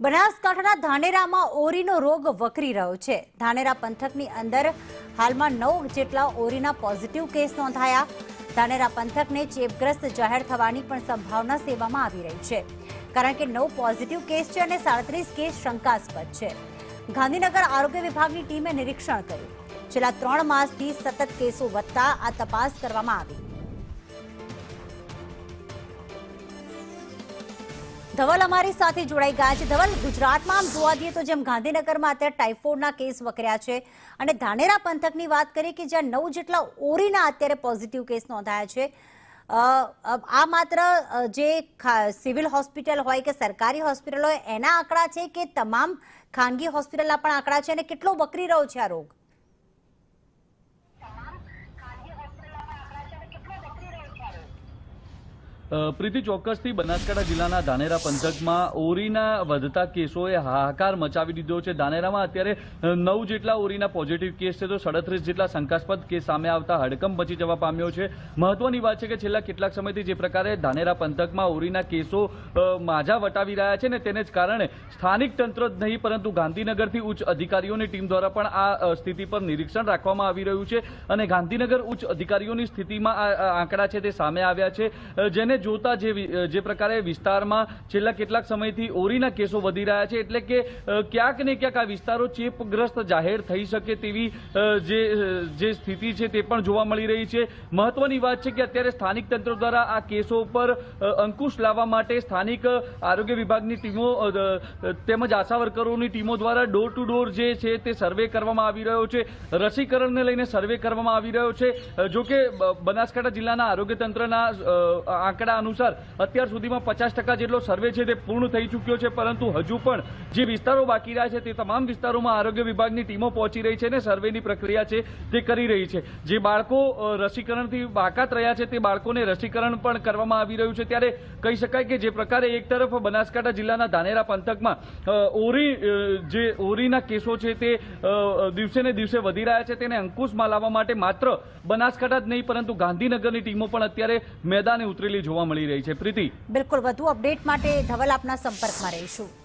બનાસકાંઠાના ધાનેરામાં ઓરીનો રોગ વકરી રહ્યો છે। ધાનેરા પંથકની અંદર હાલમાં 9 જેટલા ઓરીના પોઝિટિવ કેસ નોંધાયા। ધાનેરા પંથકને ચેપગ્રસ્ત જાહેર થવાની પણ સંભાવના સેવામાં આવી રહી છે, કારણ કે 9 પોઝિટિવ કેસ છે અને 37 કેસ શંકાસ્પદ છે। ગાંધીનગર આરોગ્ય વિભાગની ટીમે નિરીક્ષણ કર્યું। છેલ્લા 3 માસથી સતત કેસો વધતા આ તપાસ કરવામાં આવી। ધવલ અમારી સાથે જોડાઈ ગયા છે। ધવલ, ગુજરાતમાં આમ જોવા જઈએ તો જેમ ગાંધીનગરમાં અત્યારે ટાઇફોઇડના કેસ વકર્યા છે અને ધાનેરા પંથકની વાત કરીએ કે જ્યાં 9 જેટલા ઓરીના અત્યારે પોઝિટિવ કેસ નોંધાયા છે, આ માત્ર જે સિવિલ હોસ્પિટલ હોય કે સરકારી હોસ્પિટલ હોય એના આંકડા છે કે તમામ ખાનગી હોસ્પિટલના પણ આંકડા છે અને કેટલો વકરી રહ્યો છે આ રોગ? પ્રીતિ, ચોક્કસથી બનાસકાંઠા જિલ્લાના ધાનેરા પંથકમાં ઓરીના વધતા કેસોએ હાહાકાર મચાવી દીધો છે। ધાનેરામાં અત્યારે 9 જેટલા ઓરીના પોઝિટિવ કેસ છે, તો 37 જેટલા શંકાસ્પદ કેસ સામે આવતા હડકંપ મચી જવા પામ્યો છે। મહત્વની વાત છે કે છેલ્લા કેટલાક સમયથી જે પ્રકારે ધાનેરા પંથકમાં ઓરીના કેસો માજા વટાવી રહ્યા છે ને તેને જ કારણે સ્થાનિક તંત્ર જ નહીં પરંતુ ગાંધીનગરથી ઉચ્ચ અધિકારીઓની ટીમ દ્વારા પણ આ સ્થિતિ પર નિરીક્ષણ રાખવામાં આવી રહ્યું છે અને ગાંધીનગર ઉચ્ચ અધિકારીઓની સ્થિતિમાં આ આંકડા છે તે સામે આવ્યા છે, જેને જોતા જે પ્રકારે વિસ્તારમાં છેલ્લા કેટલાક સમયથી ઓરીના કેસો વધી રહ્યા છે, એટલે કે ક્યાંક ને ક્યાંક આ વિસ્તારો ચેપગ્રસ્ત જાહેર થઈ શકે તેવી જે સ્થિતિ છે તે પણ જોવા મળી રહી છે। મહત્વની વાત છે કે અત્યારે સ્થાનિક તંત્ર દ્વારા આ કેસો પર અંકુશ લાવવા માટે સ્થાનિક આરોગ્ય વિભાગની ટીમો તેમજ આશા વર્કરોની ટીમો દ્વારા ડોર ટુ ડોર જે છે તે સર્વે કરવામાં આવી રહ્યો છે। રસીકરણને લઈને સર્વે કરવામાં આવી રહ્યો છે। જો કે બનાસકાંઠા જિલ્લાના આરોગ્ય તંત્રના આંકડા અનુસાર અત્યાર સુધીમાં 50% જેટલો સર્વે છે તે પૂર્ણ થઈ ચૂક્યો છે, પરંતુ હજુ પણ જે વિસ્તારો બાકી રહ્યા છે તે તમામ વિસ્તારોમાં આરોગ્ય વિભાગની ટીમો પહોંચી રહી છે અને સર્વેની પ્રક્રિયા છે તે કરી રહી છે। જે બાળકો રસીકરણથી બાકાત રહ્યા છે તે બાળકોને રસીકરણ પણ કરવામાં આવી રહ્યું છે। ત્યારે કહી શકાય કે જે પ્રકારે એક તરફ બનાસકાંઠા જિલ્લાના ધાનેરા પંથકમાં ઓરીના કેસો છે તે દિવસે ને દિવસે વધી રહ્યા છે, તેને અંકુશમાં લાવવા માટે માત્ર બનાસકાંઠા જ નહીં પરંતુ ગાંધીનગરની ટીમો પણ અત્યારે મેદાને ઉતરેલી જોવા મળી રહી છે। પ્રીતિ, બિલકુલ, વધુ અપડેટ માટે ધવલ આપના સંપર્કમાં રહીશું।